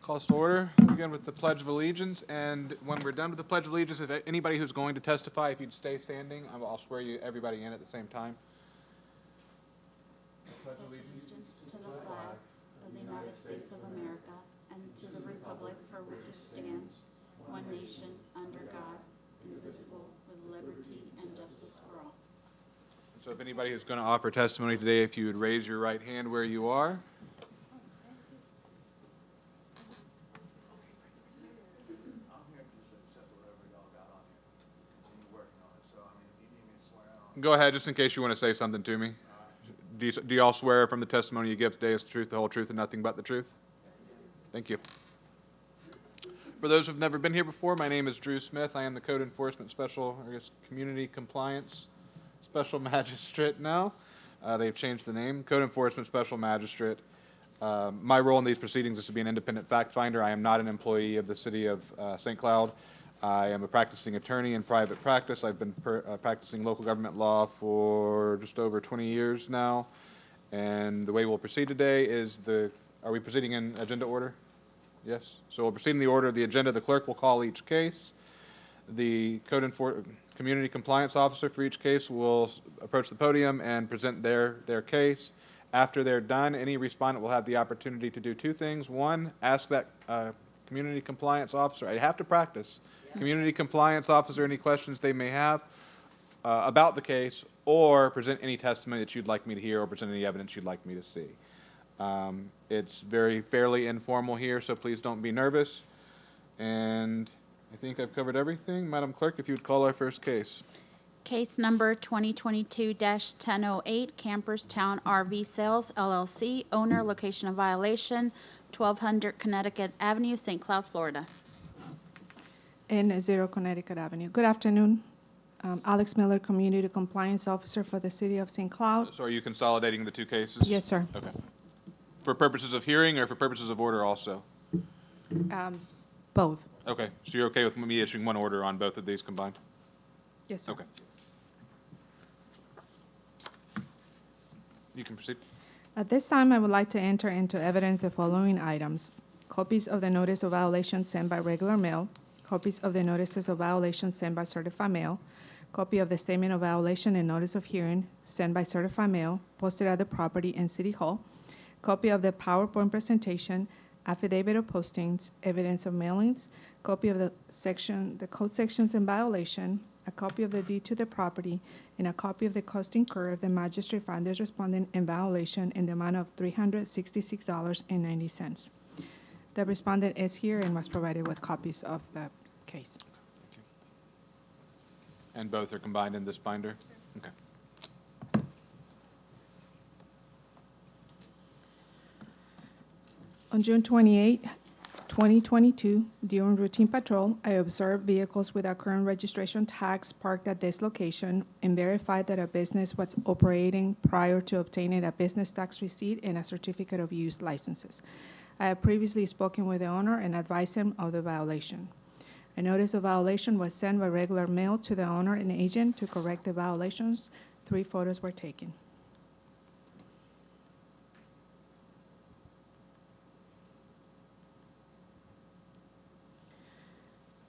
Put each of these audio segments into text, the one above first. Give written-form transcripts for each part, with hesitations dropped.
Calls to order. We'll begin with the Pledge of Allegiance, and when we're done with the Pledge of Allegiance, if anybody who's going to testify, if you'd stay standing, I'll swear you everybody in at the same time. Pledge allegiance to the flag of the United States of America and to the republic for which it stands, one nation, under God, indivisible, with liberty and justice for all. So if anybody who's going to offer testimony today, if you would raise your right hand where you are. Go ahead, just in case you want to say something to me. Do you all swear from the testimony you give today is the truth, the whole truth, and nothing but the truth? Thank you. For those who've never been here before, my name is Drew Smith. I am the Code Enforcement Special, Community Compliance Special Magistrate now. They've changed the name, Code Enforcement Special Magistrate. My role in these proceedings is to be an independent fact finder. I am not an employee of the city of St. Cloud. I am a practicing attorney in private practice. I've been practicing local government law for just over 20 years now. And the way we'll proceed today is are we proceeding in agenda order? Yes. So we'll proceed in the order of the agenda. The clerk will call each case. The community compliance officer for each case will approach the podium and present their case. After they're done, any respondent will have the opportunity to do two things. One, ask that community compliance officer, I have to practice, community compliance officer any questions they may have about the case, or present any testimony that you'd like me to hear, or present any evidence you'd like me to see. It's fairly informal here, so please don't be nervous. And I think I've covered everything. Madam Clerk, if you would call our first case. Case number 2022-1008, Campers Town RV Sales, LLC, owner, location of violation, 1200 Connecticut Avenue, St. Cloud, Florida. In 0 Connecticut Avenue. Good afternoon. Alex Miller, Community Compliance Officer for the City of St. Cloud. So are you consolidating the two cases? Yes, sir. Okay. For purposes of hearing or for purposes of order also? Both. Okay. So you're okay with me issuing one order on both of these combined? Yes, sir. Okay. You can proceed. At this time, I would like to enter into evidence the following items: copies of the notice of violation sent by regular mail, copies of the notices of violation sent by certified mail, copy of the statement of violation and notice of hearing sent by certified mail, posted at the property and City Hall, copy of the PowerPoint presentation, affidavit of postings, evidence of mailings, copy of the code sections in violation, a copy of the deed to the property, and a copy of the cost incurred if the magistrate found this respondent in violation in the amount of $366.90. The respondent is here and was provided with copies of the case. Thank you. And both are combined in this binder? Okay. On June 28, 2022, during routine patrol, I observed vehicles without current registration tags parked at this location and verified that a business was operating prior to obtaining a business tax receipt and a certificate of use licenses. I have previously spoken with the owner and advised him of the violation. A notice of violation was sent by regular mail to the owner and agent to correct the violations. 3 photos were taken.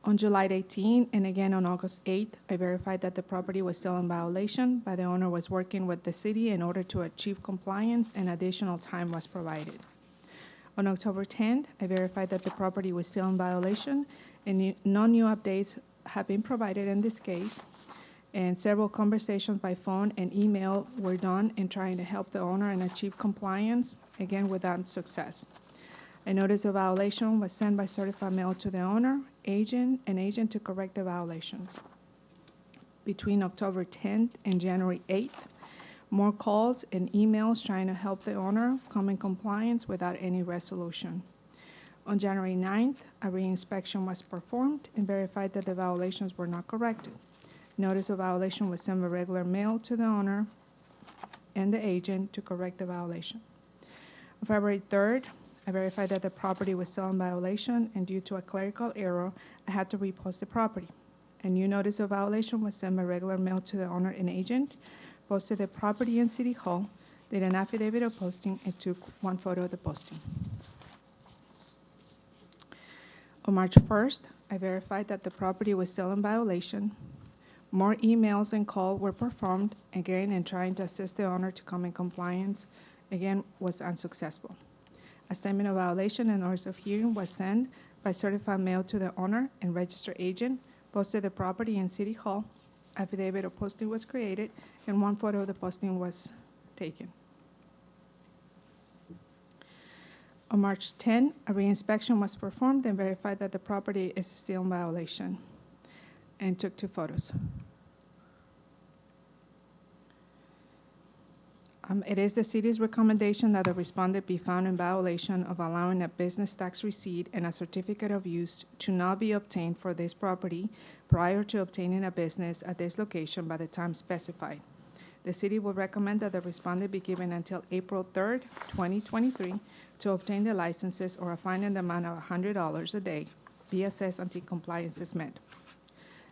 On July 18 and again on August 8, I verified that the property was still in violation, but the owner was working with the city in order to achieve compliance, and additional time was provided. On October 10, I verified that the property was still in violation, and no new updates have been provided in this case, and several conversations by phone and email were done in trying to help the owner and achieve compliance, again without success. A notice of violation was sent by certified mail to the owner, agent, and agent to correct the violations. Between October 10th and January 8th, more calls and emails trying to help the owner come in compliance without any resolution. On January 9th, a reinspection was performed and verified that the violations were not corrected. Notice of violation was sent by regular mail to the owner and the agent to correct the violation. On February 3rd, I verified that the property was still in violation, and due to a clerical error, I had to repost the property. A new notice of violation was sent by regular mail to the owner and agent, posted the property in City Hall, did an affidavit of posting, and took 1 photo of the posting. On March 1st, I verified that the property was still in violation. More emails and calls were performed, again, in trying to assist the owner to come in compliance, again, was unsuccessful. A statement of violation and notice of hearing was sent by certified mail to the owner and registered agent, posted the property in City Hall, affidavit of posting was created, and one photo of the posting was taken. On March 10, a reinspection was performed and verified that the property is still in violation, and took 2 photos. It is the city's recommendation that the respondent be found in violation of allowing a business tax receipt and a certificate of use to not be obtained for this property prior to obtaining a business at this location by the time specified. The city will recommend that the respondent be given until April 3rd, 2023, to obtain the licenses, or a fine in the amount of $100 a day be assessed until compliance is met.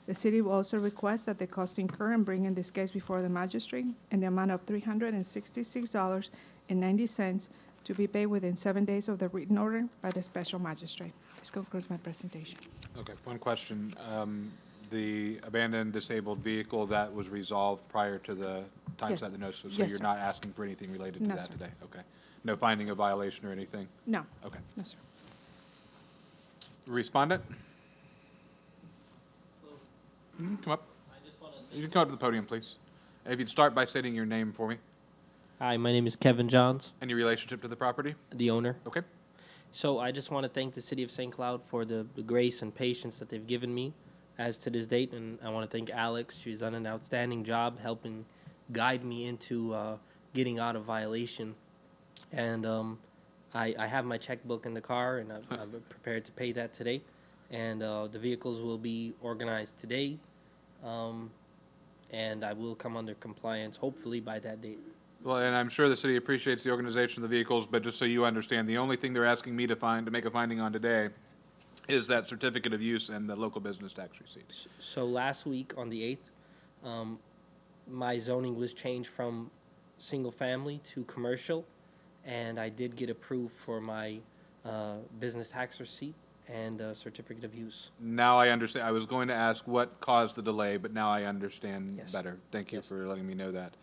The city will also request that the cost incurred in bringing this case before the magistrate in the amount of $366.90 to be paid within 7 days of the written order by the special magistrate. This concludes my presentation. Okay, one question. The abandoned disabled vehicle, that was resolved prior to the time Yes. set of the notice, so Yes, you're sir. not asking for anything related to No, that sir. today? Okay. No finding of violation or anything? No, Okay. no, sir. Respondent? Come up. You can come up to the podium, please. If you'd start by stating your name for me Hi, my name is Kevin Johns, and your relationship to the property. the owner. Okay. So I just want to thank the City of St. Cloud for the grace and patience that they've given me as to this date. And I want to thank Alex. She's done an outstanding job helping guide me into getting out of violation. And I have my checkbook in the car, and I'm prepared to pay that today. And the vehicles will be organized today. And I will come under compliance, hopefully, by that date. Well, and I'm sure the city appreciates the organization of the vehicles, but just so you understand, the only thing they're asking me to make a finding on today is that certificate of use and the local business tax receipt. So last week on the 8th, my zoning was changed from single family to commercial, and I did get approved for my business tax receipt and certificate of use. Now I understand. I was going to ask what caused the delay, but now I understand Yes. better. Thank you Yes. for letting me know that.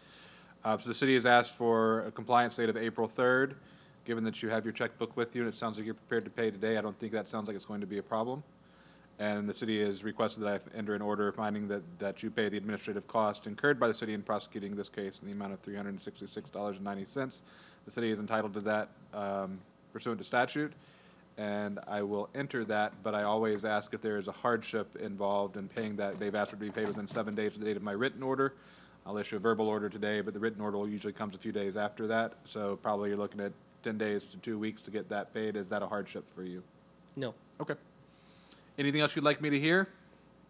So the city has asked for a compliance date of April 3rd. Given that you have your checkbook with you and it sounds like you're prepared to pay today, I don't think that sounds like it's going to be a problem. And the city has requested that I enter an order finding that you pay the administrative cost incurred by the city in prosecuting this case in the amount of $366.90. The city is entitled to that pursuant to statute, and I will enter that, but I always ask if there is a hardship involved in paying that. They've asked for it to be paid within 7 days of the date of my written order. I'll issue a verbal order today, but the written order usually comes a few days after that, so probably you're looking at 10 days to 2 weeks to get that paid. Is that a hardship for you? No, Okay. Anything else you'd like me to hear?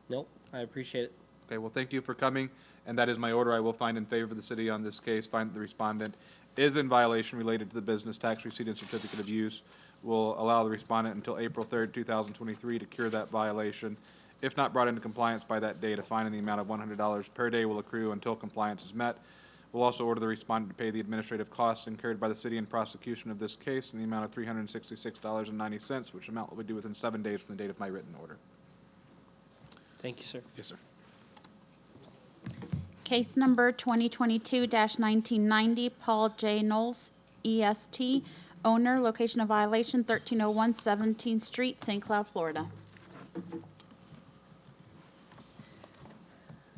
no, I appreciate it. Okay, well, thank you for coming, and that is my order. I will find in favor of the city on this case, find that the respondent is in violation related to the business tax receipt and certificate of use. Will allow the respondent until April 3rd, 2023 to cure that violation. If not brought into compliance by that date, a fine in the amount of $100 per day will accrue until compliance is met. We'll also order the respondent to pay the administrative costs incurred by the city in prosecution of this case in the amount of $366.90, which amount will be due within 7 days from the date of my written order. Thank you, sir. Yes, sir. Case number 2022-1990, Paul J. Knowles, EST, owner, location of violation 1301 17th Street, St. Cloud, Florida.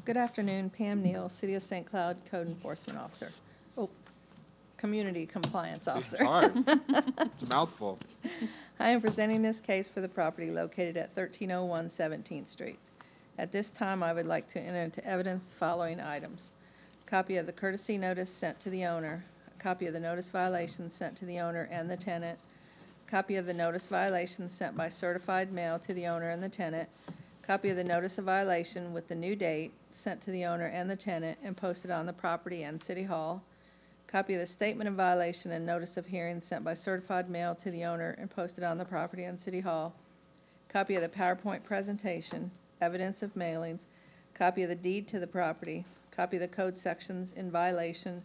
Good afternoon, Pam Neal, City of St. Cloud Code Enforcement Officer. Oh, Community Compliance It's Officer. hard. It's a mouthful. I am presenting this case for the property located at 1301 17th Street. At this time, I would like to enter into evidence the following items: copy of the courtesy notice sent to the owner, a copy of the notice violation sent to the owner and the tenant, copy of the notice violation sent by certified mail to the owner and the tenant, copy of the notice of violation with the new date sent to the owner and the tenant and posted on the property and City Hall, copy of the statement of violation and notice of hearing sent by certified mail to the owner and posted on the property and City Hall, copy of the PowerPoint presentation, evidence of mailings, copy of the deed to the property, copy of the code sections in violation,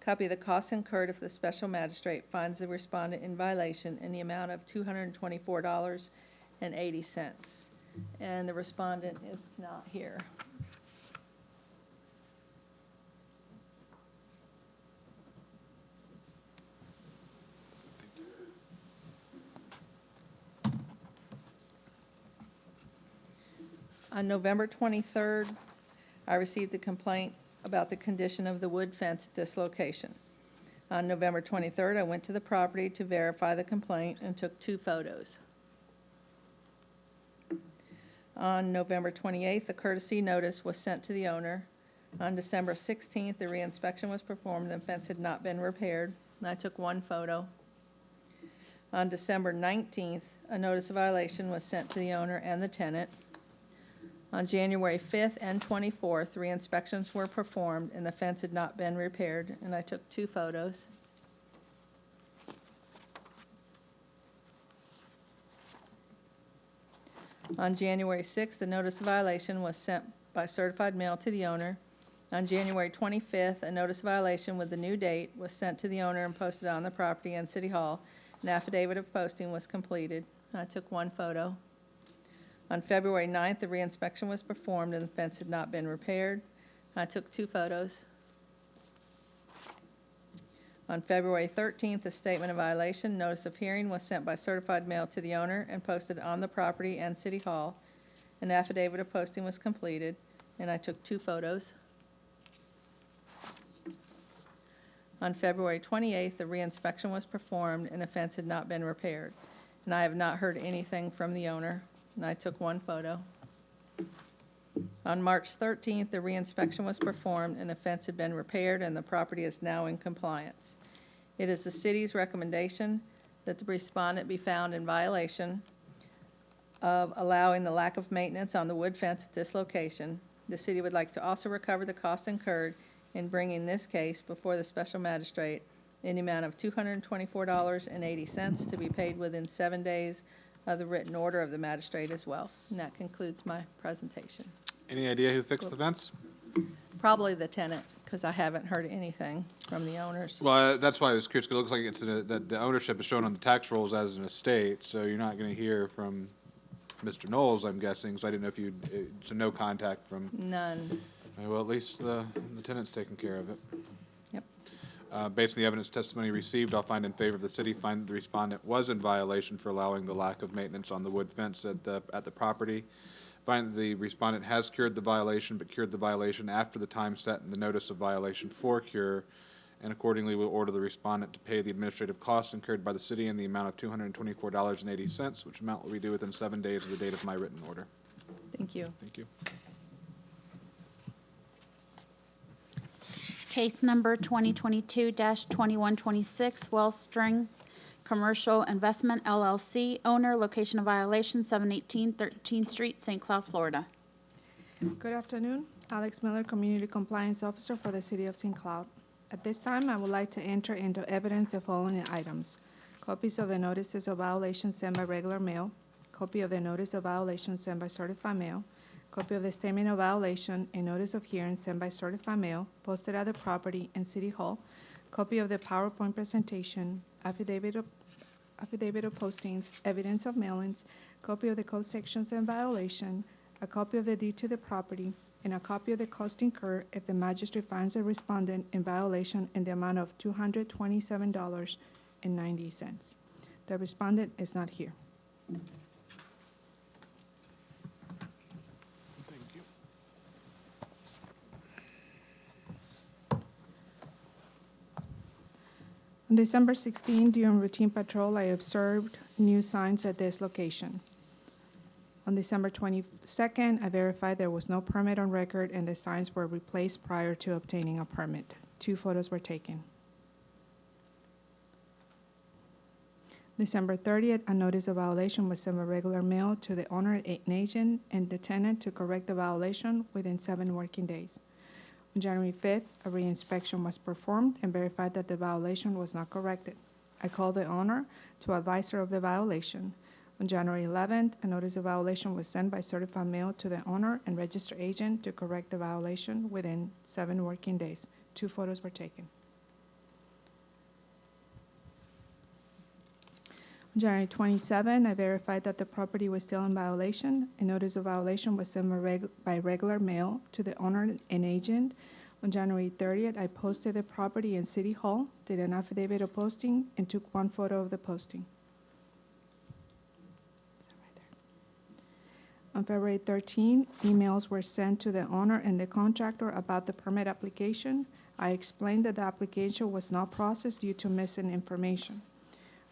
copy of the costs incurred if the special magistrate finds the respondent in violation in the amount of $224 And the respondent is not here. On November 23rd, I received a complaint about the condition of the wood fence at this location. On November 23rd, I went to the property to verify the complaint and took 2 photos. On November 28th, a courtesy notice was sent to the owner. On December 16th, the reinspection was performed and the fence had not been repaired, and I took 1 photo. On December 19th, a notice of violation was sent to the owner and the tenant. On January 5th and 24th, re-inspections were performed and the fence had not been repaired, and I took 2 photos. On January 6th, the notice of violation was sent by certified mail to the owner. On January 25th, a notice of violation with the new date was sent to the owner and posted on the property and City Hall. An affidavit of posting was completed. I took 1 photo. On February 9th, the reinspection was performed and the fence had not been repaired. I took 2 photos. On February 13th, a statement of violation, notice of hearing was sent by certified mail to the owner and posted on the property and City Hall. An affidavit of posting was completed, and I took 2 photos. On February 28th, the reinspection was performed and the fence had not been repaired. And I have not heard anything from the owner, and I took 1 photo. On March 13th, the reinspection was performed and the fence had been repaired and the property is now in compliance. It is the city's recommendation that the respondent be found in violation of allowing the lack of maintenance on the wood fence at this location. The city would like to also recover the cost incurred in bringing this case before the special magistrate in the amount of $224.80 to be paid within 7 days of the written order of the magistrate as well. And that concludes my presentation. Any idea who fixed the fence? Probably the tenant, because I haven't heard anything from the owners. Well, that's why I was curious, 'cause it looks like that the ownership is shown on the tax rolls as an estate, so you're not gonna hear from Mr. Knowles, I'm guessing, so I didn't know if so no contact from, None. well, at least the tenant's taking care of it. Yep. Based on the evidence testimony received, I'll find in favor of the city, find that the respondent was in violation for allowing the lack of maintenance on the wood fence at the property. Find that the respondent has cured the violation, but cured the violation after the time set in the notice of violation for cure, and accordingly will order the respondent to pay the administrative costs incurred by the city in the amount of $224.80, which amount will be due within 7 days of the date of my written order. Thank you. Thank you. Case number 2022-2126, Wellstring Commercial Investment LLC, owner, location of violation, 718 13th Street, St. Cloud, Florida. Good afternoon. Alex Miller, Community Compliance Officer for the City of St. Cloud. At this time, I would like to enter into evidence the following items: copies of the notices of violation sent by regular mail, copy of the notice of violation sent by certified mail, copy of the statement of violation and notice of hearing sent by certified mail, posted at the property and City Hall, copy of the PowerPoint presentation, affidavit of postings, evidence of mailings, copy of the code sections in violation, a copy of the deed to the property, and a copy of the cost incurred if the magistrate finds the respondent in violation in the amount of $227.90. The respondent is not here. Thank you. On December 16, during routine patrol, I observed new signs at this location. On December 22nd, I verified there was no permit on record and the signs were replaced prior to obtaining a permit. 2 photos were taken. December 30th, a notice of violation was sent by regular mail to the owner, an agent, and the tenant to correct the violation within 7 working days. On January 5th, a reinspection was performed and verified that the violation was not corrected. I called the owner to advise her of the violation. On January 11th, a notice of violation was sent by certified mail to the owner and registered agent to correct the violation within 7 working days. 2 photos were taken. January 27, I verified that the property was still in violation. A notice of violation was sent by regular mail to the owner and agent. On January 30th, I posted the property in City Hall, did an affidavit of posting, and took one photo of the posting. On February 13, emails were sent to the owner and the contractor about the permit application. I explained that the application was not processed due to missing information.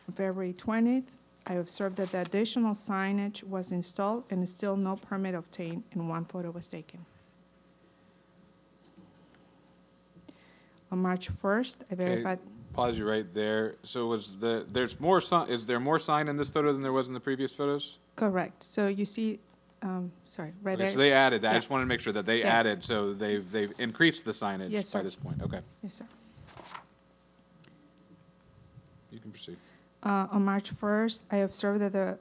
On February 20th, I observed that the additional signage was installed and still no permit obtained, and one photo was taken. On March 1st, I verified. Pause you right there. So there's more is there more sign in this photo than there was in the previous photos? Correct. So you see, sorry, right Okay, there. so they added, I Yeah. just wanted to make sure that they Yes. added, so they've increased the signage Yes, by sir. this point. Okay, Yes, sir. you can proceed. On March 1st, I observed that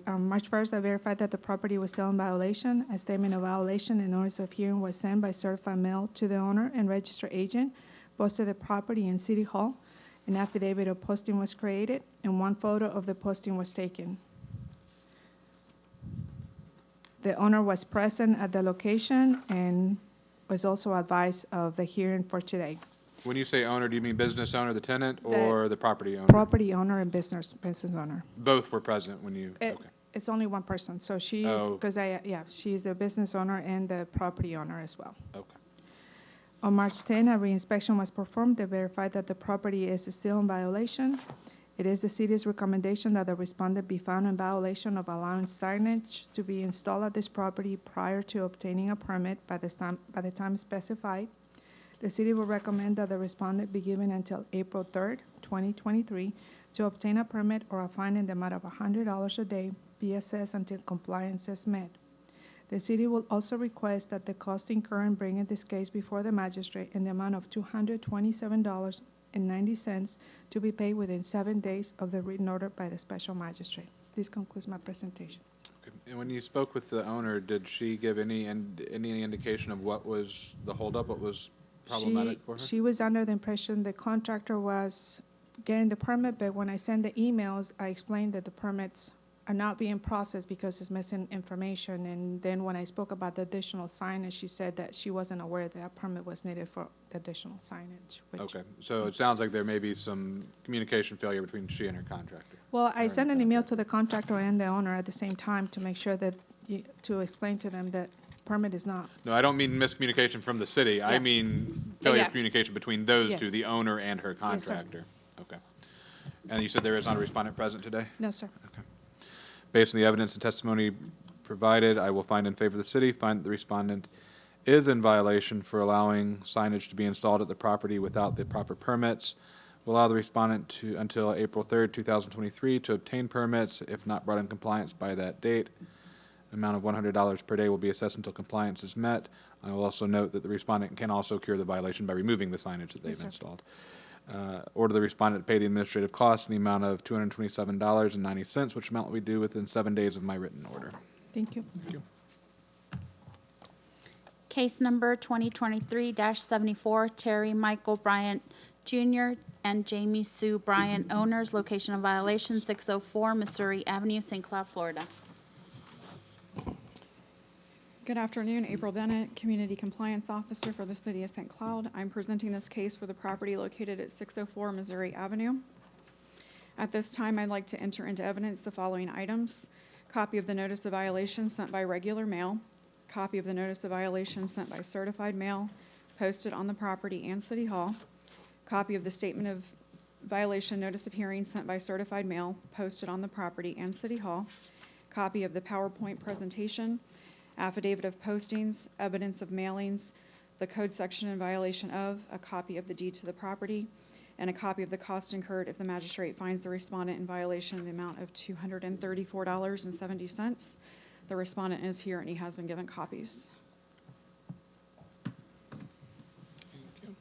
on March 1st, I verified that the property was still in violation. A statement of violation and notice of hearing was sent by certified mail to the owner and registered agent, posted the property in City Hall. An affidavit of posting was created, and one photo of the posting was taken. The owner was present at the location and was also advised of the hearing for today. When you say owner, do you mean business owner, the tenant, The or the property owner? Property owner and business owner. Both were present when you, It- okay. It's only one person, so she's, Oh. because she's the business owner and the property owner as well. Okay. On March 10, a reinspection was performed that verified that the property is still in violation. It is the city's recommendation that the respondent be found in violation of allowing signage to be installed at this property prior to obtaining a permit by the time specified. The city will recommend that the respondent be given until April 3rd, 2023, to obtain a permit, or a fine in the amount of $100 a day be assessed until compliance is met. The city will also request that the cost incurred in bringing this case before the magistrate in the amount of $227.90 to be paid within 7 days of the written order by the special magistrate. This concludes my presentation. Okay. And when you spoke with the owner, did she give any indication of what was the holdup, what was problematic for her? She was under the impression the contractor was getting the permit, but when I sent the emails, I explained that the permits are not being processed because it's missing information. And then when I spoke about the additional signage, she said that she wasn't aware that a permit was needed for the additional signage. Okay, so it sounds like there may be some communication failure between she and her contractor. Well, I sent an email to the contractor and the owner at the same time to make sure that, to explain to them that permit is not. No, I don't mean miscommunication from the city. I Yeah. mean failure Yeah. of communication between those two, Yes. the owner and her Yes, sir. contractor. Okay. And you said there is not a respondent present today? No, sir. Okay. Based on the evidence and testimony provided, I will find in favor of the city, find that the respondent is in violation for allowing signage to be installed at the property without the proper permits. Will allow the respondent to, until April 3rd, 2023, to obtain permits if not brought in compliance by that date. Amount of $100 per day will be assessed until compliance is met. I will also note that the respondent can also cure the violation by removing the signage that they've sir. installed. Order the respondent to pay the administrative costs in the amount of $227.90, which amount will be due within 7 days of my written order. Thank you. Thank you. Case number 2023-74, Terry Michael Bryant Jr. and Jamie Sue Bryant, owners, location of violation 604 Missouri Avenue, St. Cloud, Florida. Good afternoon, April Bennett, Community Compliance Officer for the City of St. Cloud. I'm presenting this case for the property located at 604 Missouri Avenue. At this time, I'd like to enter into evidence the following items: copy of the notice of violation sent by regular mail, copy of the notice of violation sent by certified mail, posted on the property and City Hall, copy of the statement of violation notice of hearing sent by certified mail, posted on the property and City Hall, copy of the PowerPoint presentation, affidavit of postings, evidence of mailings, the code section in violation of, a copy of the deed to the property, and a copy of the cost incurred if the magistrate finds the respondent in violation in the amount of $234.70. The respondent is here and he has been given copies. Thank you.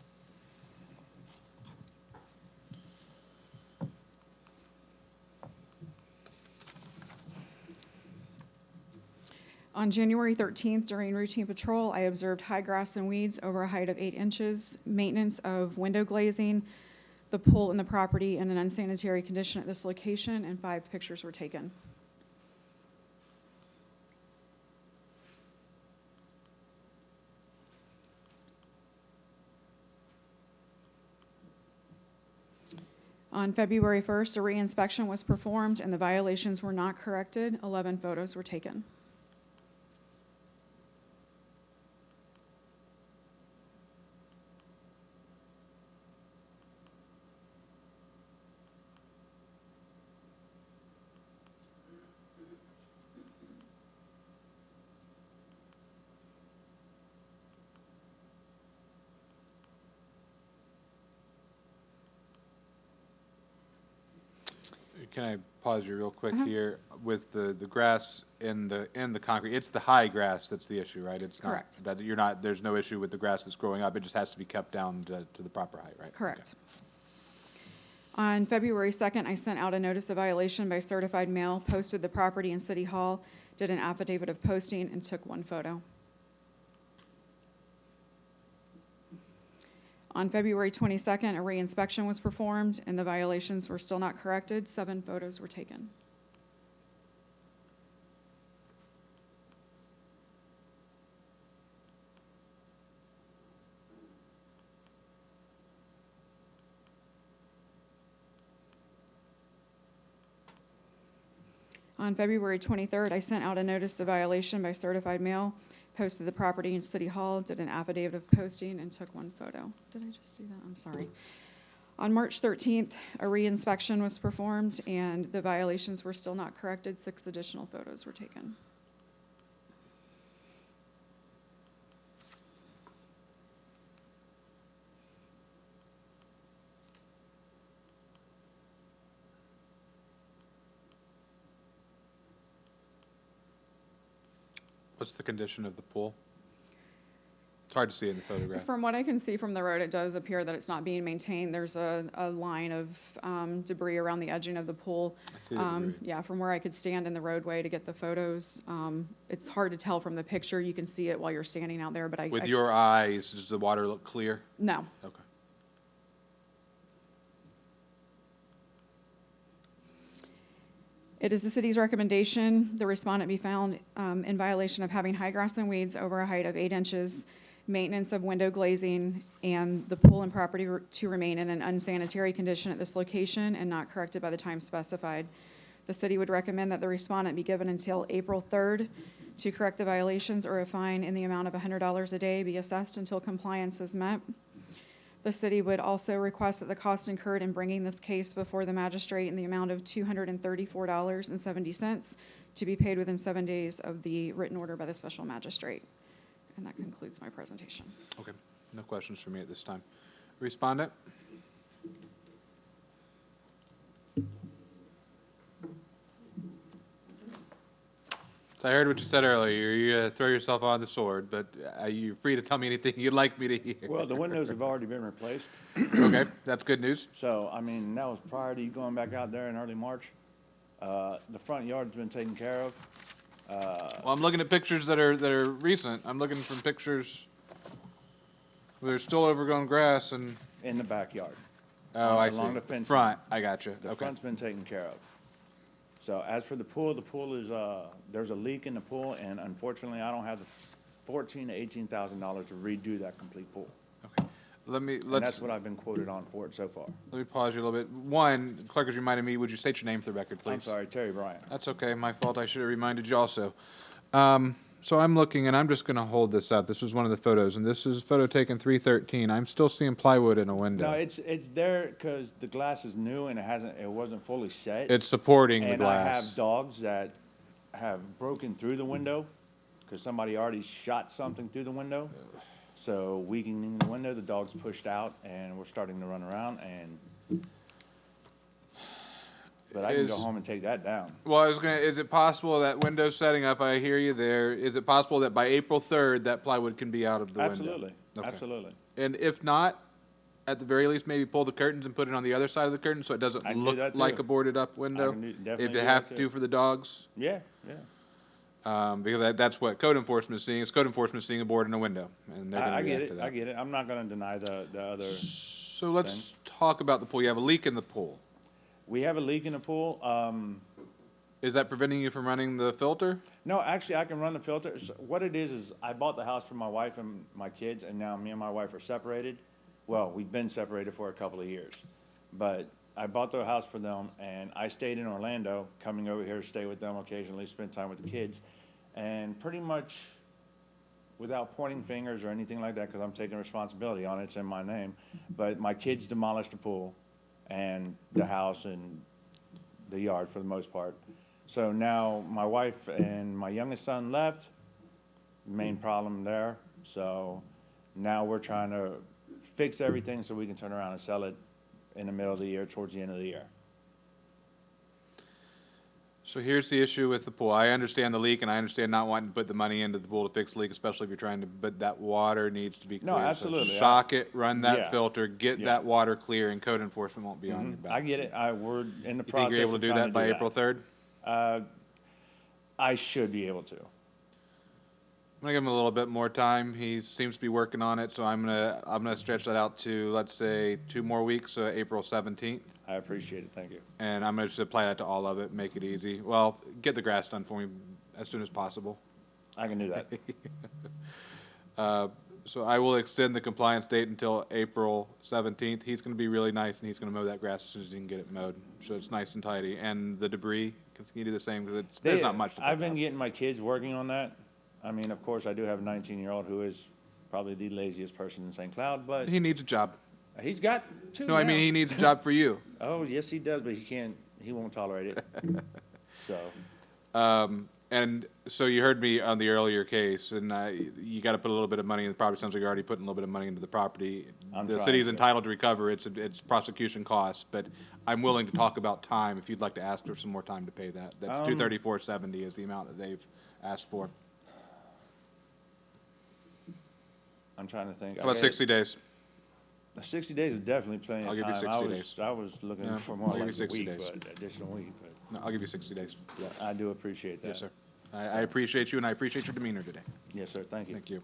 On January 13th, during routine patrol, I observed high grass and weeds over a height of 8 inches, maintenance of window glazing, the pool and the property in an unsanitary condition at this location, and 5 pictures were taken. On February 1st, a re-inspection was performed and the violations were not corrected. 11 photos were taken. Can I pause you real quick here with the grass and the concrete? It's the high grass that's the issue, right? It's not Correct. that you're not. There's no issue with the grass that's growing up. It just has to be kept down to the proper height, right? Correct. On February 2nd, I sent out a notice of violation by certified mail, posted the property in City Hall, did an affidavit of posting, and took 1 photo. On February 22nd, a re-inspection was performed and the violations were still not corrected. 7 photos were taken. On February 23rd, I sent out a notice of violation by certified mail, posted the property in City Hall, did an affidavit of posting, and took 1 photo. Did I just do that? I'm sorry. On March 13th, a re-inspection was performed and the violations were still not corrected. 6 additional photos were taken. What's the condition of the pool? It's hard to see in the photograph. From what I can see from the road, it does appear that it's not being maintained. There's a line of debris around the edging of the pool. I see the debris. Yeah, from where I could stand in the roadway to get the photos. It's hard to tell from the picture. You can see it while you're standing out there, but With your eyes, does the water look clear? No. Okay. It is the city's recommendation the respondent be found in violation of having high grass and weeds over a height of 8 inches, maintenance of window glazing, and the pool and property to remain in an unsanitary condition at this location and not corrected by the time specified. The city would recommend that the respondent be given until April 3rd to correct the violations, or a fine in the amount of $100 a day be assessed until compliance is met. The city would also request that the cost incurred in bringing this case before the magistrate in the amount of $234.70 to be paid within 7 days of the written order by the special magistrate. And that concludes my presentation. Okay. No questions for me at this time. Respondent? So I heard what you said earlier. You throw yourself on the sword, but you're free to tell me anything you'd like me to hear. Well, the windows have already been replaced, Okay, that's good news. so, I mean, that was prior to you going back out there in early March. The front yard's been taken care of. Well, I'm looking at pictures that are recent. I'm looking from pictures where there's still overgrown grass and, In the backyard. oh, I see. Along the fencing. Front, I got you. The Okay. front's been taken care of. So as for the pool is, there's a leak in the pool, and unfortunately, I don't have the $14,000 to $18,000 to redo that complete pool. Okay. And that's Let's, what I've been quoted on for it so far. let me pause you a little bit. One, the clerk has reminded me, would you state your name for the record, please? I'm sorry, Terry Bryant. That's okay, my fault, I should have reminded you also. So I'm looking, and I'm just gonna hold this up. This was one of the photos, and this is photo taken 3/13. I'm still seeing plywood in a window. No, it's there because the glass is new and it wasn't fully set. It's supporting the And I have glass. dogs that have broken through the window because somebody already shot something through the window. So weakening the window, the dog's pushed out and we're starting to run around but I can go Is- home and take that down. Well, is it possible that window setting up, I hear you there, is it possible that by April 3rd, that plywood can be out of the window? Absolutely, Okay. absolutely. And if not, at the very least, maybe pull the curtains and put it on the other side of the curtain so it doesn't I can do look that like too. a boarded up window? definitely If do you that have to too. for the dogs? Yeah, yeah. Because that's what code enforcement is seeing. Is code enforcement seeing a board in a window, and they're going I to get react to it, that. I get it. I'm not gonna deny the other. So let's talk about the pool. You have a leak in the pool. We have a leak in the pool. Is that preventing you from running the filter? No, actually, I can run the filter. So what it is I bought the house for my wife and my kids, and now me and my wife are separated. Well, we've been separated for a couple of years. But I bought the house for them, and I stayed in Orlando, coming over here to stay with them occasionally, spend time with the kids. And pretty much, without pointing fingers or anything like that, because I'm taking responsibility on it, it's in my name, but my kids demolished the pool and the house and the yard for the most part. So now my wife and my youngest son left, main problem there. So now we're trying to fix everything so we can turn around and sell it in the middle of the year, towards the end of the year. So here's the issue with the pool. I understand the leak, and I understand not wanting to put the money into the pool to fix the leak, especially if you're trying to, but that water needs to be clear. No, So absolutely. shock it, run that Yeah. filter, get Yeah. that water clear, and code enforcement won't be on your back. I get it. We're in the You think process you're able of to do trying that by April 3rd? I should be able to. I'm gonna give him a little bit more time. He seems to be working on it, so I'm gonna stretch that out to, let's say, 2 more weeks, so April 17th. I appreciate it. Thank you. And I'm gonna just apply that to all of it, make it easy. Well, get the grass done for me as soon as possible. I can do that. So I will extend the compliance date until April 17th. He's gonna be really nice, and he's gonna mow that grass as soon as he can get it mowed, so it's nice and tidy. And the debris, can you do the same, because there's not much to pick I've been up. getting my kids working on that. I mean, of course, I do have a 19-year-old who is probably the laziest person in St. Cloud, but He needs a job. he's got 2 No, I now. mean, he needs a job for you. Oh, yes, he does, but he won't tolerate it. So, And so you heard me on the earlier case, and you got to put a little bit of money in the property. Sounds like you're already putting a little bit of money into the property. I'm The trying city's to. entitled to recover its prosecution costs, but I'm willing to talk about time if you'd like to ask for some more time to pay that. That's $234.70 is the amount that they've asked for. I'm trying to think. How about 60 days? 60 days is definitely plenty I'll of give you time. 60 days. I was looking Yeah, for I'll more give you like a 60 week, days. but additional week, but No, I'll give you 60 days. I do appreciate that. Yes, sir. I appreciate you, and I appreciate your demeanor today. Yes, sir, thank you. Thank you.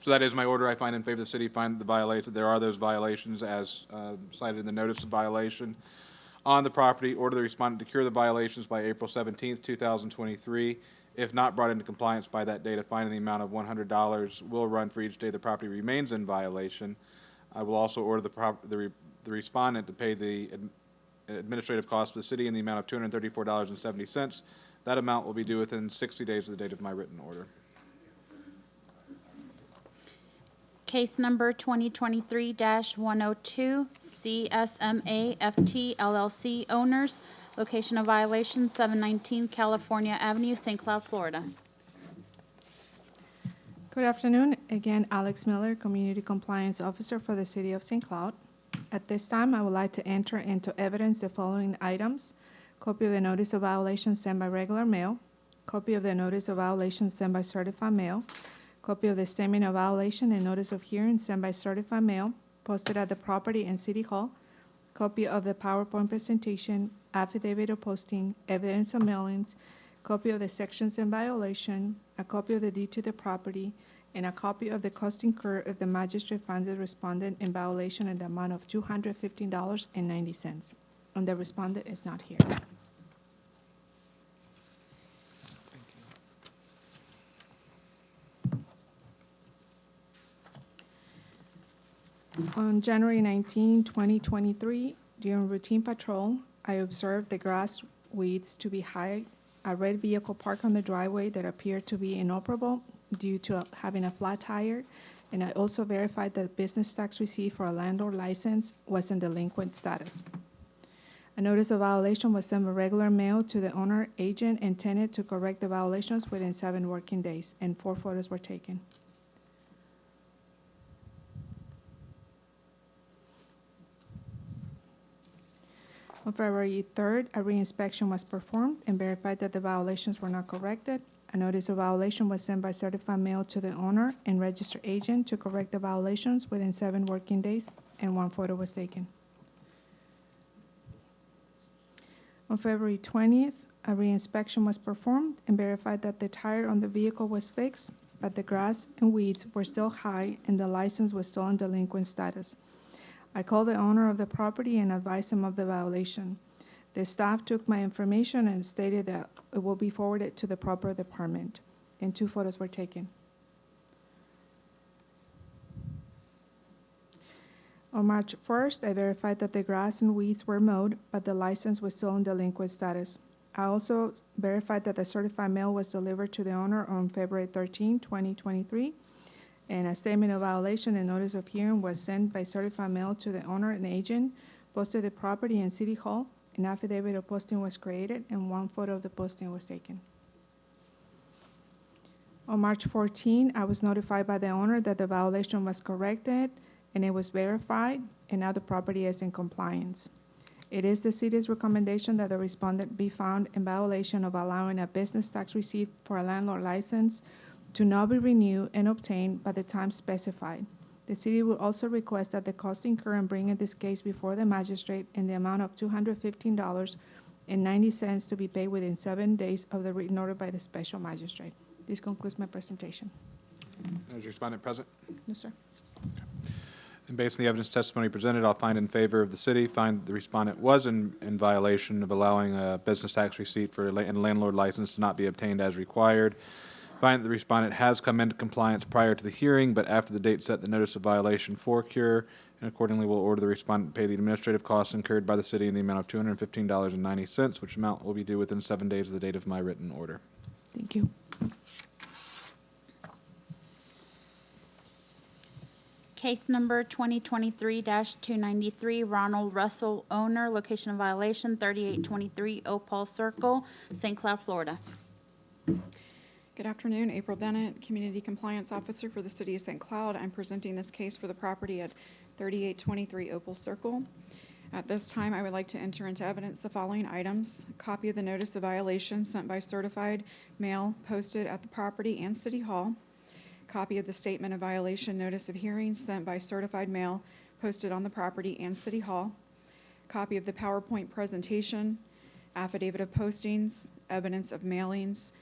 So that is my order. I find in favor of the city, find the violation, there are those violations as cited in the notice of violation on the property. Order the respondent to cure the violations by April 17th, 2023. If not brought into compliance by that date, a fine in the amount of $100 will run for each day the property remains in violation. I will also order the respondent to pay the administrative costs to the city in the amount of $234.70. That amount will be due within 60 days of the date of my written order. Case number 2023-102, CSMA FT LLC owners, location of violation 719 California Avenue, St. Cloud, Florida. Good afternoon. Again, Alex Miller, Community Compliance Officer for the City of St. Cloud. At this time, I would like to enter into evidence the following items: copy of the notice of violation sent by regular mail, copy of the notice of violation sent by certified mail, copy of the statement of violation and notice of hearing sent by certified mail, posted at the property and City Hall, copy of the PowerPoint presentation, affidavit of posting, evidence of mailings, copy of the sections in violation, a copy of the deed to the property, and a copy of the cost incurred if the magistrate finds the respondent in violation in the amount of $215.90. And the respondent is not here. On January 19, 2023, during routine patrol, I observed the grass weeds to be high, a red vehicle parked on the driveway that appeared to be inoperable due to having a flat tire, and I also verified that business tax received for a landlord license was in delinquent status. A notice of violation was sent by regular mail to the owner, agent, and tenant to correct the violations within 7 working days, and 4 photos were taken. On February 3rd, a reinspection was performed and verified that the violations were not corrected. A notice of violation was sent by certified mail to the owner and registered agent to correct the violations within 7 working days, and 1 photo was taken. On February 20th, a reinspection was performed and verified that the tire on the vehicle was fixed, but the grass and weeds were still high and the license was still in delinquent status. I called the owner of the property and advised him of the violation. The staff took my information and stated that it will be forwarded to the proper department, and 2 photos were taken. On March 1st, I verified that the grass and weeds were mowed, but the license was still in delinquent status. I also verified that the certified mail was delivered to the owner on February 13, 2023, and a statement of violation and notice of hearing was sent by certified mail to the owner and agent, posted the property in City Hall, an affidavit of posting was created, and 1 photo of the posting was taken. On March 14, I was notified by the owner that the violation was corrected, and it was verified, and now the property is in compliance. It is the city's recommendation that the respondent be found in violation of allowing a business tax receipt for a landlord license to not be renewed and obtained by the time specified. The city will also request that the cost incurred in bringing this case before the magistrate in the amount of $215.90 to be paid within 7 days of the written order by the special magistrate. This concludes my presentation. Is the respondent present? No, sir. And based on the evidence testimony presented, I'll find in favor of the city, find the respondent was in violation of allowing a business tax receipt for and landlord license to not be obtained as required. Find that the respondent has come into compliance prior to the hearing, but after the date set, the notice of violation for cure, and accordingly will order the respondent to pay the administrative costs incurred by the city in the amount of $215.90, which amount will be due within 7 days of the date of my written order. Thank you. Case number 2023-293, Ronald Russell, owner, location of violation 3823 Opal Circle, St. Cloud, Florida. Good afternoon, April Bennett, Community Compliance Officer for the City of St. Cloud. I'm presenting this case for the property at 3823 Opal Circle. At this time, I would like to enter into evidence the following items: copy of the notice of violation sent by certified mail posted at the property and City Hall, copy of the statement of violation notice of hearing sent by certified mail posted on the property and City Hall, copy of the PowerPoint presentation, affidavit of postings, evidence of mailings,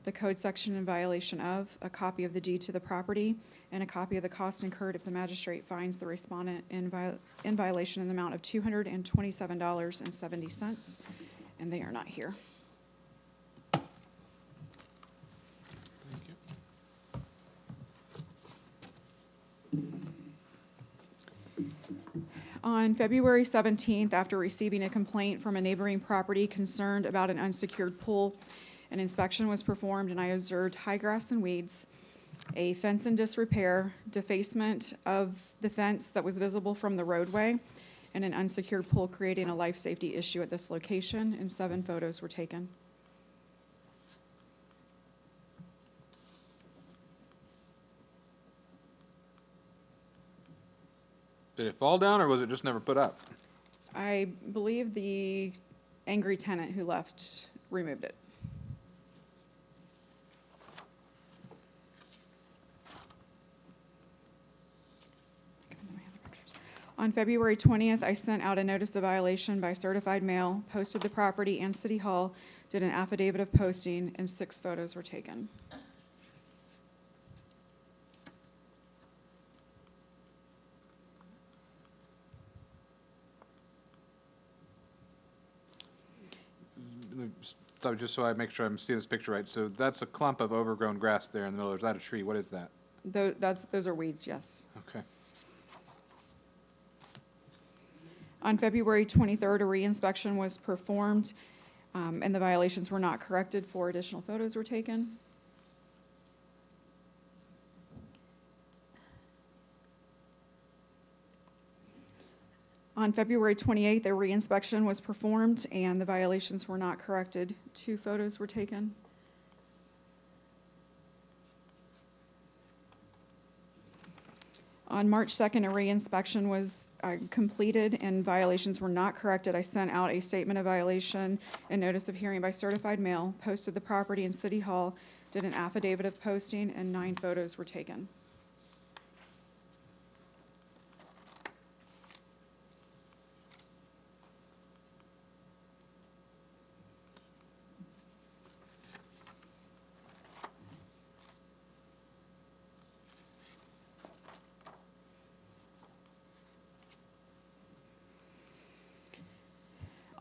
the code section in violation of, a copy of the deed to the property, and a copy of the cost incurred if the magistrate finds the respondent in violation in the amount of $227.70, and they are not here. On February 17th, after receiving a complaint from a neighboring property concerned about an unsecured pool, an inspection was performed and I observed high grass and weeds, a fence in disrepair, defacement of the fence that was visible from the roadway, and an unsecured pool creating a life safety issue at this location, and 7 photos were taken. Did it fall down, or was it just never put up? I believe the angry tenant who left removed it. On February 20th, I sent out a notice of violation by certified mail, posted the property and City Hall, did an affidavit of posting, and 6 photos were taken. So just so I make sure I'm seeing this picture right, so that's a clump of overgrown grass there in the middle. Is that a tree? What is that? Those are weeds, yes. Okay. On February 23rd, a reinspection was performed, and the violations were not corrected. 4 additional photos were taken. On February 28th, a reinspection was performed, and the violations were not corrected. 2 photos were taken. On March 2nd, a reinspection was completed and violations were not corrected. I sent out a statement of violation and notice of hearing by certified mail, posted the property in City Hall, did an affidavit of posting, and 9 photos were taken.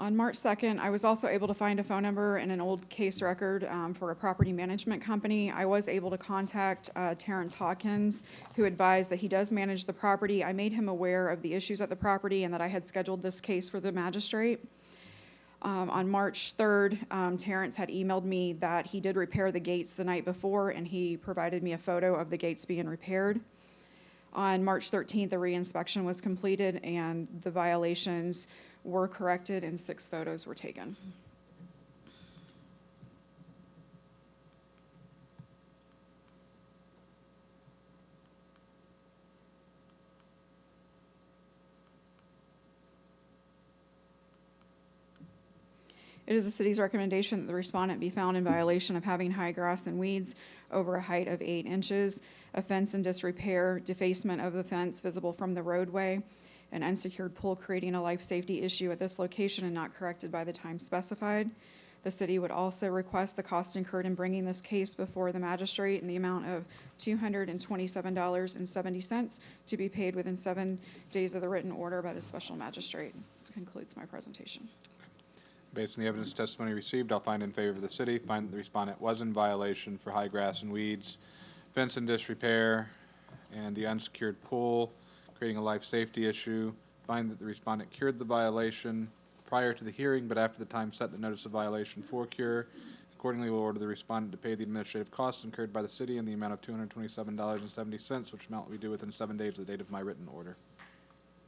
On March 2nd, I was also able to find a phone number in an old case record for a property management company. I was able to contact Terrence Hawkins, who advised that he does manage the property. I made him aware of the issues at the property and that I had scheduled this case for the magistrate. On March 3rd, Terrence had emailed me that he did repair the gates the night before, and he provided me a photo of the gates being repaired. On March 13th, a reinspection was completed, and the violations were corrected, and 6 photos were taken. It is the city's recommendation that the respondent be found in violation of having high grass and weeds over a height of 8 inches, a fence in disrepair, defacement of the fence visible from the roadway, an unsecured pool creating a life safety issue at this location and not corrected by the time specified. The city would also request the cost incurred in bringing this case before the magistrate in the amount of $227.70 to be paid within 7 days of the written order by the special magistrate. This concludes my presentation. Based on the evidence testimony received, I'll find in favor of the city, find that the respondent was in violation for high grass and weeds, fence in disrepair, and the unsecured pool, creating a life safety issue, find that the respondent cured the violation prior to the hearing, but after the time set the notice of violation for cure. Accordingly, will order the respondent to pay the administrative costs incurred by the city in the amount of $227.70, which amount will be due within 7 days of the date of my written order.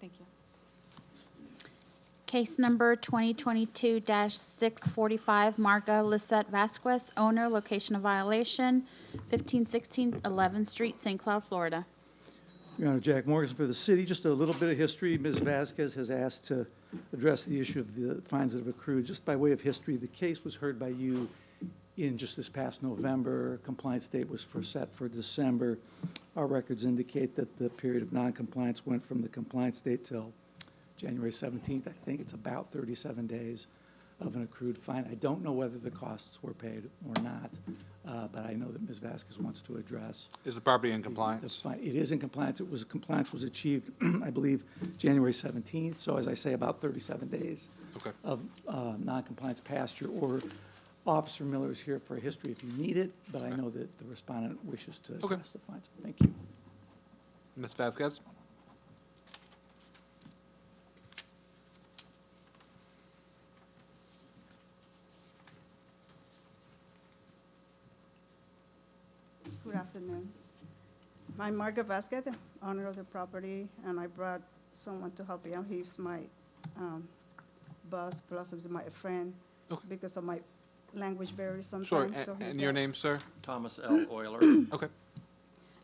Thank you. Case number 2022-645, Marga Lisette Vasquez, owner, location of violation, 1516 11th Street, St. Cloud, Florida. Your Honor, Jack Morrison for the city. Just a little bit of history. Ms. Vasquez has asked to address the issue of the fines that have accrued. Just by way of history, the case was heard by you in just this past November. Compliance date was set for December. Our records indicate that the period of noncompliance went from the compliance date till January 17th. I think it's about 37 days of an accrued fine. I don't know whether the costs were paid or not, but I know that Ms. Vasquez wants to address. Is the property in That's compliance? fine. It is in compliance. Compliance was achieved, I believe, January 17th. So as I say, about 37 days Okay. of noncompliance past your order. Officer Miller is here for a history if you need it, but I know that the respondent wishes to Okay. address the fines. Thank you. Ms. Vasquez? Good afternoon. I'm Marga Vasquez, owner of the property, and I brought someone to help me out. He's my boss, plus he's my friend, Okay. because of my language barrier Sure. sometimes. so he's And your name, sir? Thomas L. Euler. Okay.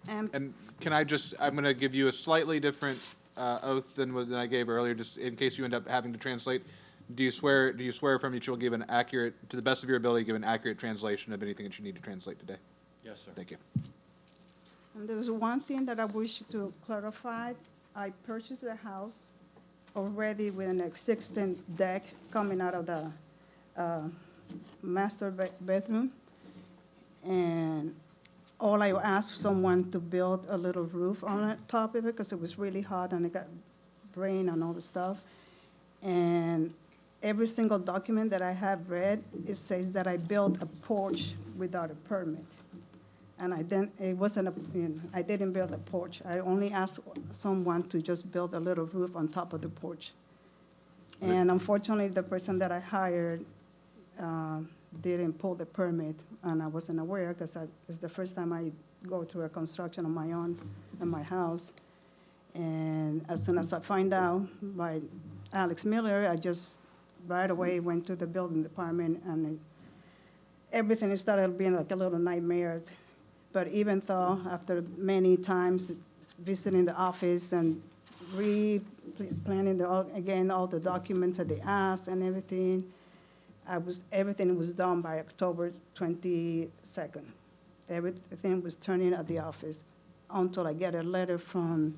And And can I just, I'm going to give you a slightly different oath than I gave earlier, just in case you end up having to translate. Do you swear from that you will give an accurate, to the best of your ability, give an accurate translation of anything that you need to translate today? Yes, sir. Thank you. And there's one thing that I wish to clarify. I purchased the house already with an existing deck coming out of the master bedroom. And all I asked someone to build a little roof on it, top of it, because it was really hot and it got rain and all the stuff. And every single document that I have read, it says that I built a porch without a permit. And I didn't build a porch. I only asked someone to just build a little roof on top of the porch. And unfortunately, the person that I hired didn't pull the permit, and I wasn't aware, because it's the first time I go through a construction on my own in my house. And as soon as I find out by Alex Miller, I just right away went to the building department, and everything started being like a little nightmare. But even though, after many times visiting the office and re-planning again all the documents that they asked and everything, everything was done by October 22nd. Everything was turning at the office until I get a letter from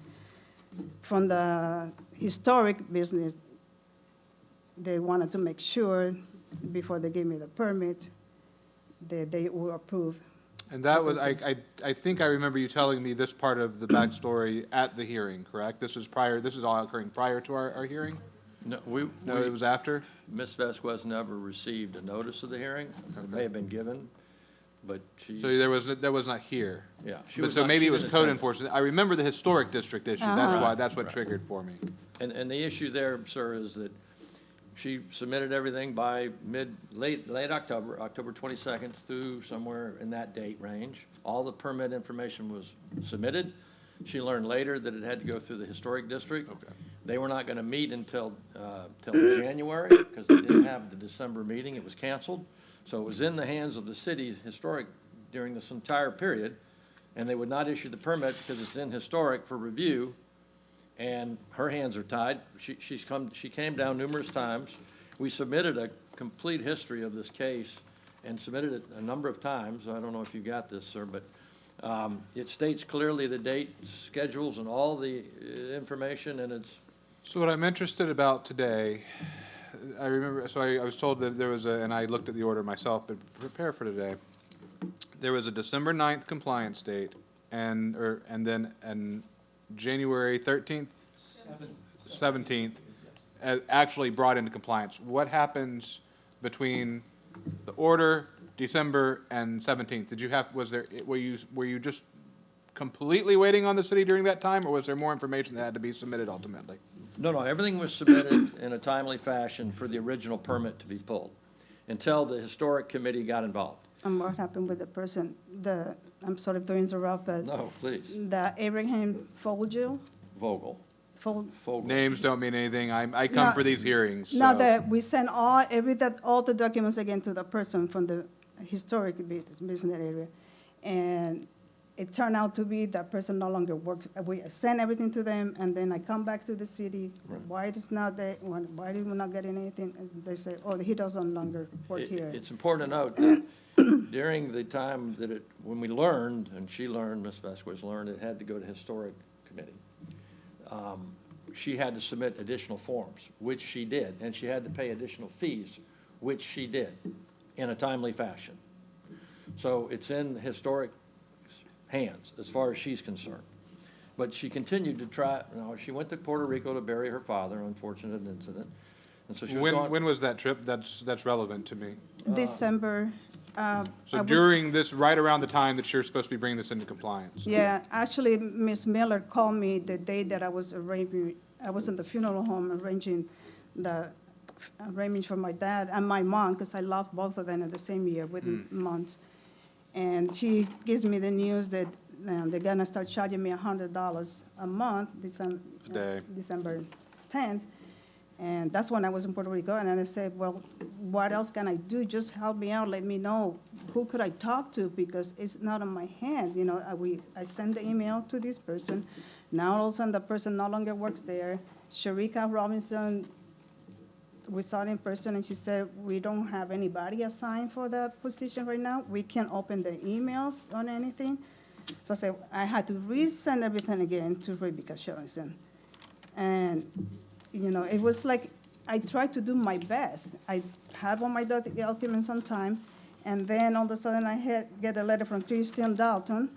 the historic business. They wanted to make sure before they gave me the permit that they will approve. And that was, I think I remember you telling me this part of the backstory at the hearing, correct? This is all occurring prior to our hearing? No, No, it was after? Ms. Vasquez never received a notice of the hearing. It may have been given, but she, So that was not here? yeah. she But was so not- maybe she it was didn't code attend. enforcement. I remember the historic district issue. That's what triggered for me. And the issue there, sir, is that she submitted everything by late October, October 22nd through somewhere in that date range. All the permit information was submitted. She learned later that it had to go through the historic district. Okay. They were not going to meet until January because they didn't have the December meeting. It was canceled. So it was in the hands of the city historic during this entire period, and they would not issue the permit because it's in historic for review, and her hands are tied. She came down numerous times. We submitted a complete history of this case and submitted it a number of times. I don't know if you got this, sir, but it states clearly the date, schedules, and all the information, and it's, So what I'm interested about today, I remember, so I was told that there was and I looked at the order myself, but prepare for today. There was a December 9th compliance date and then January 13th? 17th, actually brought into compliance. What happens between the order, December, and 17th? Were you just completely waiting on the city during that time, or was there more information that had to be submitted ultimately? no, everything was submitted in a timely fashion for the original permit to be pulled until the historic committee got involved. And what happened with the person, I'm sorry to interrupt, but No, please, the Abraham Fogel, Vogel. Fogel. Names don't mean anything. I come No, for these hearings, so. Now that we sent all the documents again to the person from the historic business area, and it turned out to be that person no longer works. We send everything to them, and then I come back to the city. Right. Why it's not there? Why did we not get anything? And they say, oh, he doesn't longer work here. It's important to note that during the time that when we learned, and she learned, Ms. Vasquez learned, it had to go to historic committee. She had to submit additional forms, which she did, and she had to pay additional fees, which she did, in a timely fashion. So it's in historic hands, as far as she's concerned. But she continued to try, she went to Puerto Rico to bury her father, unfortunate incident. And so she was gone. When was that trip? That's relevant to me. December. So during this, right around the time that you're supposed to be bringing this into compliance? Yeah, actually, Ms. Miller called me the day that I was arranging, I was in the funeral home arranging for my dad and my mom, because I lost both of them in the same year, within months. And she gives me the news that they're gonna start charging me $100 a month, Today. December 10th. And that's when I was in Puerto Rico, and then I said, well, what else can I do? Just help me out, let me know, who could I talk to, because it's not in my hands, you know. I sent the email to this person. Now all of a sudden, the person no longer works there. Sharika Robinson, we saw it in person, and she said, we don't have anybody assigned for that position right now. We can't open the emails on anything. So I said, I had to resend everything again to Rebecca Sherrington. And you know, it was like, I tried to do my best. I had all my documents on time, and then all of a sudden I get a letter from Christian Dalton.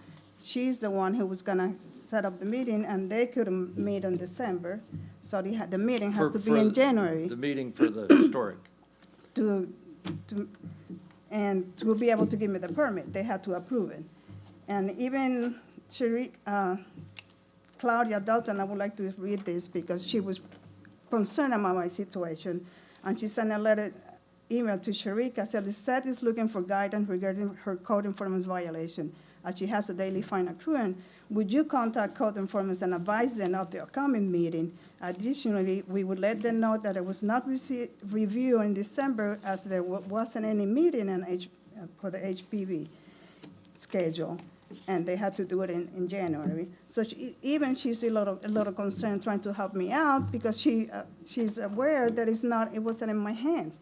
She's the one who was gonna set up the meeting, and they couldn't meet in December, so the meeting has to be in January The meeting for the historic. to be able to give me the permit. They had to approve it. And even Claudia Dalton, I would like to read this because she was concerned about my situation. And she sent a email to Sharika, said the set is looking for guidance regarding her code enforcement violation, as she has a daily fine accruing. Would you contact code enforcement and advise them of the upcoming meeting? Additionally, we would let them know that it was not reviewed in December, as there wasn't any meeting for the HPV schedule, and they had to do it in January. So she's a little concerned, trying to help me out, because she's aware that it wasn't in my hands.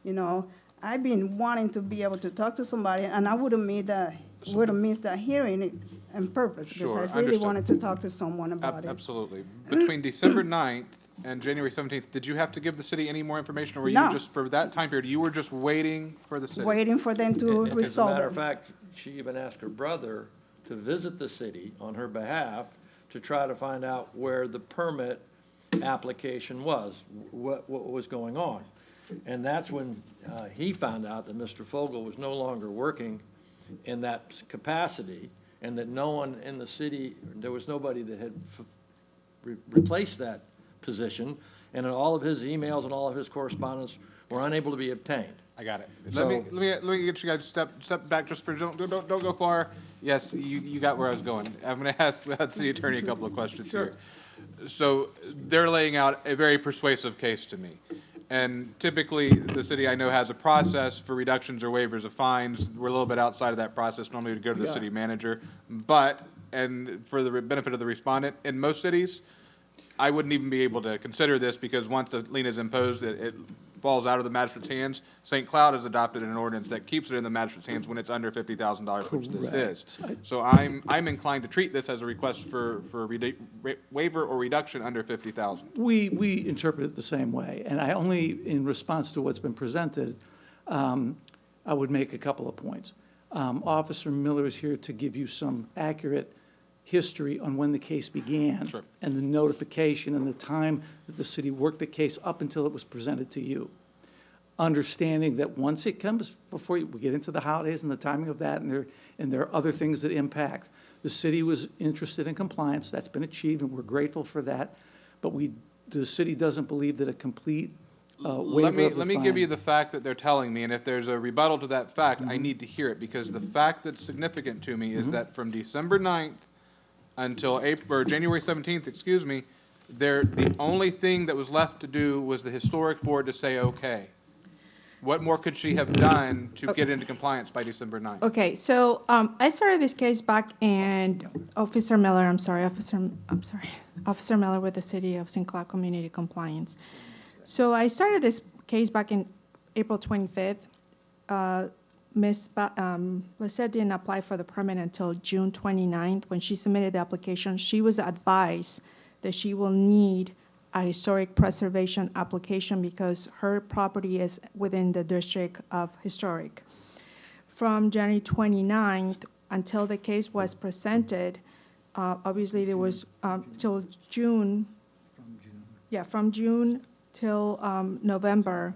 You know, I've been wanting to be able to talk to somebody, and I would have missed that hearing on purpose, because Sure, I really understood. wanted to talk to someone about it. Absolutely. Between December 9th and January 17th, did you have to give the city any more information, or were you No. just, for that time period, you were just waiting for the city? Waiting for them to As a resolve matter it. of fact, she even asked her brother to visit the city on her behalf to try to find out where the permit application was, what was going on. And that's when he found out that Mr. Fogel was no longer working in that capacity, and that no one in the city, there was nobody that had replaced that position, and all of his emails and all of his correspondence were unable to be obtained. I got it. So- Let me get you guys step back just for, don't go far. Yes, you got where I was going. I'm gonna ask the city attorney a couple of questions here. So they're laying out a very persuasive case to me. And typically, the city I know has a process for reductions or waivers of fines. We're a little bit outside of that process. Normally, we go to the city manager. But, and for the benefit of the respondent, in most cities, I wouldn't even be able to consider this because once the lien is imposed, it falls out of the magistrate's hands. St. Cloud has adopted an ordinance that keeps it in the magistrate's hands when it's under $50,000, which this is. So I'm inclined to treat this as a request for waiver or reduction under $50,000. We interpret it the same way, and I only, in response to what's been presented, I would make a couple of points. Officer Miller is here to give you some accurate history on when the case began. Sure. And the notification and the time that the city worked the case up until it was presented to you. Understanding that once it comes, before we get into the holidays and the timing of that, and there are other things that impact, the city was interested in compliance. That's been achieved, and we're grateful for that. But the city doesn't believe that a complete waiver of the Let me fine- give you the fact that they're telling me, and if there's a rebuttal to that fact, I need to hear it, because the fact that's significant to me is that from December 9th until January 17th, excuse me, the only thing that was left to do was the historic board to say, okay. What more could she have done to get into compliance by December 9th? Okay, so I started this case back in Officer Miller with the City of St. Cloud Community Compliance. So I started this case back in April 25th. Ms. Lissette didn't apply for the permit until June 29th. When she submitted the application, she was advised that she will need a historic preservation application because her property is within the district of historic. From January 29th until the case was presented, obviously there was till June. From June till November,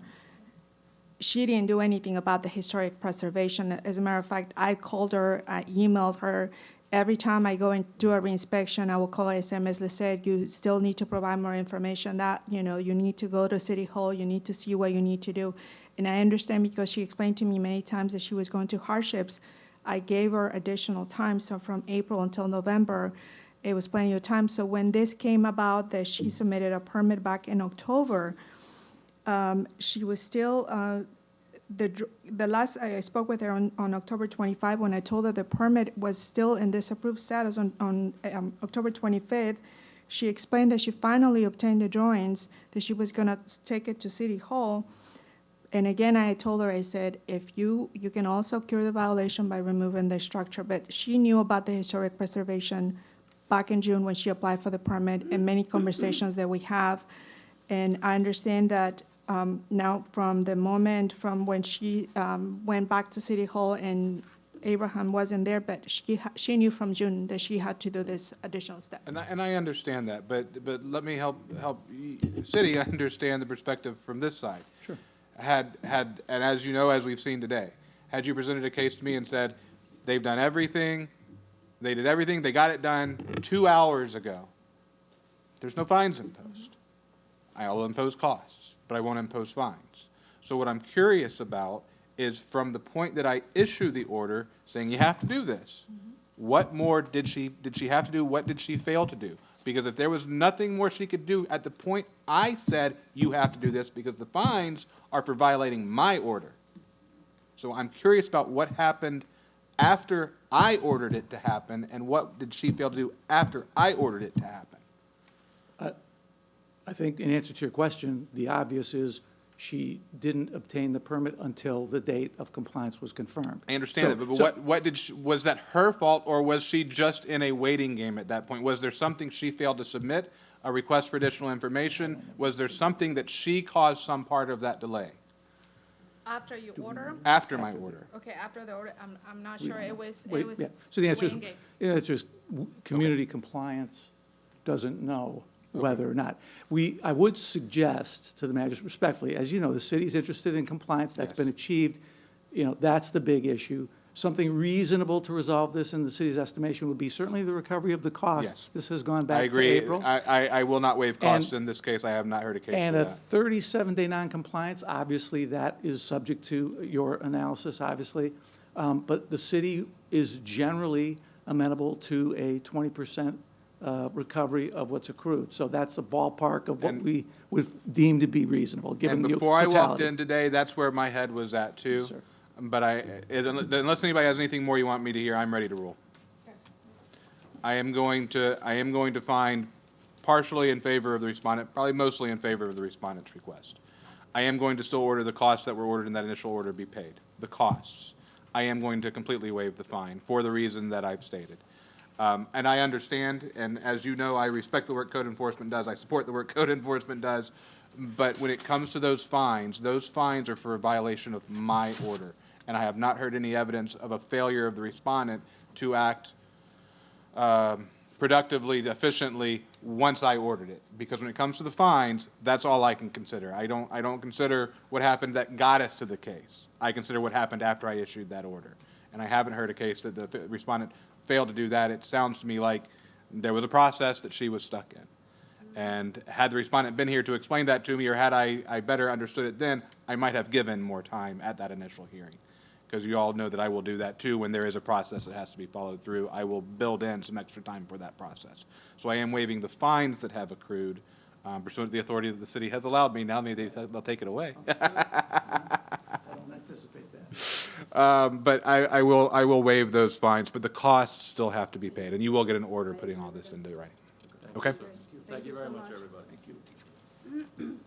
she didn't do anything about the historic preservation. As a matter of fact, I called her, I emailed her. Every time I go and do a reinspection, I will call SMS that said, you still need to provide more information, that, you need to go to City Hall, you need to see what you need to do. And I understand because she explained to me many times that she was going through hardships. I gave her additional time, so from April until November, it was plenty of time. So when this came about, that she submitted a permit back in October, she was still, the last I spoke with her on October 25, when I told her the permit was still in disapproved status on October 25th, she explained that she finally obtained the drawings, that she was gonna take it to City Hall. And again, I told her, I said, if you can also cure the violation by removing the structure, but she knew about the historic preservation back in June when she applied for the permit, and many conversations that we have. And I understand that now from the moment from when she went back to City Hall and Abraham wasn't there, but she knew from June that she had to do this additional step. And I understand that, but let me help the city understand the perspective from this side. Sure. And as you know, as we've seen today, had you presented a case to me and said, they've done everything, they did everything, they got it done 2 hours ago, there's no fines imposed. I'll impose costs, but I won't impose fines. So what I'm curious about is from the point that I issue the order saying you have to do this, what more did she have to do? What did she fail to do? Because if there was nothing more she could do at the point I said you have to do this because the fines are for violating my order. So I'm curious about what happened after I ordered it to happen and what did she fail to do after I ordered it to happen? I think in answer to your question, the obvious is she didn't obtain the permit until the date of compliance was confirmed. I understand it, but what did was that her fault, or was she just in a waiting game at that point? Was there something she failed to submit, a request for additional information? Was there something that she caused some part of that delay? After you order? After my order. Okay, after the order, I'm not sure, it was, Wait, yeah. So the answer is community compliance doesn't know whether or not. I would suggest to the manager respectfully, as you know, the city's interested in compliance, that's Yes. been achieved. You know, that's the big issue. Something reasonable to resolve this in the city's estimation would be certainly the recovery of the costs. Yes. This has gone I back to agree. April. I will not waive costs And- in this case. I have not heard a case And for a that. 37-day noncompliance, obviously, that is subject to your analysis, obviously. But the city is generally amenable to a 20% recovery of what's accrued. So that's a ballpark of what And- we would deem to be reasonable, given And the before I walked totality. in today, that's where my head was at too. Yes, sir. But unless anybody has anything more you want me to hear, I'm ready to rule. I am going to find partially in favor of the respondent, probably mostly in favor of the respondent's request. I am going to still order the costs that were ordered in that initial order be paid, the costs. I am going to completely waive the fine for the reason that I've stated. And I understand, and as you know, I respect the work code enforcement does, I support the work code enforcement does, but when it comes to those fines are for a violation of my order. And I have not heard any evidence of a failure of the respondent to act productively, efficiently, once I ordered it. Because when it comes to the fines, that's all I can consider. I don't consider what happened that got us to the case. I consider what happened after I issued that order. And I haven't heard a case that the respondent failed to do that. It sounds to me like there was a process that she was stuck in. And had the respondent been here to explain that to me, or had I better understood it then, I might have given more time at that initial hearing. Because you all know that I will do that too when there is a process that has to be followed through. I will build in some extra time for that process. So I am waiving the fines that have accrued pursuant to the authority that the city has allowed me. Now maybe they'll take it away. I don't anticipate that. But I will waive those fines, but the costs still have to be paid. And you will get an order putting all this into writing. Okay? Thank you very much, everybody. Thank you.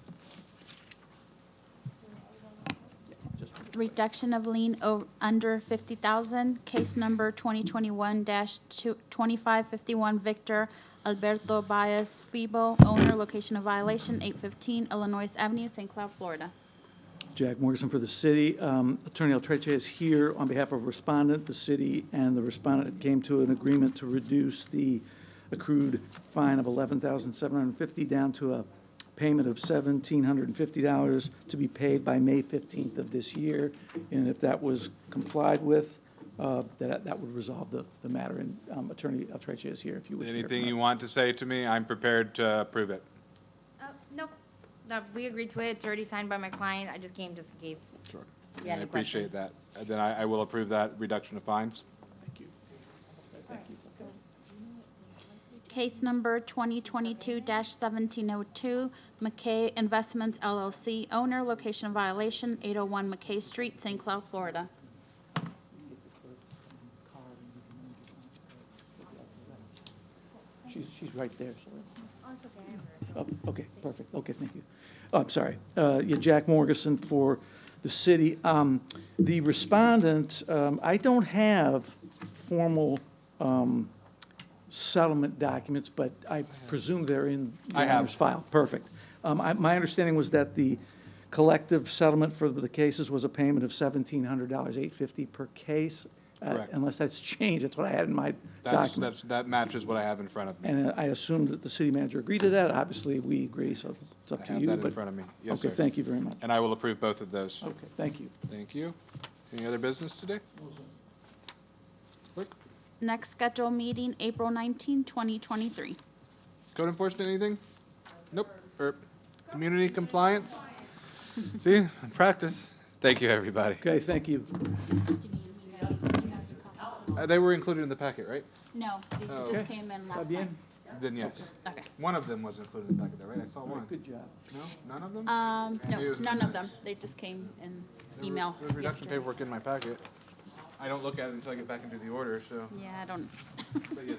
Reduction of lien under 50,000, case number 2021-2551, Victor Alberto Baez Fibo, owner, location of violation, 815 Illinois Avenue, St. Cloud, Florida. Jack Morrison for the city. Attorney Altrece is here on behalf of respondent. The city and the respondent came to an agreement to reduce the accrued fine of $11,750 down to a payment of $1,750 to be paid by May 15th of this year. And if that was complied with, that would resolve the matter. And Attorney Altrece is here if you would. Anything you want to say to me, I'm prepared to approve it. Nope. No, we agreed to it. It's already signed by my client. I just came just in case. Sure. You had I any appreciate questions? that. Then I will approve that reduction of fines. Thank you. Thank you. Case number 2022-1702, McKay Investments LLC, owner, location of violation, 801 McKay Street, St. Cloud, Florida. She's right there. Oh, okay, perfect. Okay, thank you. Oh, I'm sorry. Yeah, Jack Morrison for the city. The respondent, I don't have formal settlement documents, but I presume they're in the I have. owner's file. Perfect. My understanding was that the collective settlement for the cases was a payment of $1,700, $850 per case. Correct. Unless that's changed, that's what I had in my document. That matches what I have in front of me. And I assume that the city manager agreed to that. Obviously, we agree, so it's up I to have you. that in but- front of me. Yes, sir. Okay, thank you very much. And I will approve both of those. Okay, thank you. Thank you. Any other business today? Clerk? Next scheduled meeting, April 19, 2023. Code enforcement, anything? Nope. Community compliance? See, in practice. Thank you, everybody. Okay, thank you. They were included in the packet, right? No, these Oh. just came in last Fabienne? night. Then yes. Okay. One of them was included in the packet, though, right? I saw one. Good job. No, none of them? No, Maybe it was in none the of them. minutes. They just came in There email was reduction yesterday. paperwork in my packet. I don't look at it until I get back into the order, so, Yeah, I don't. but yes,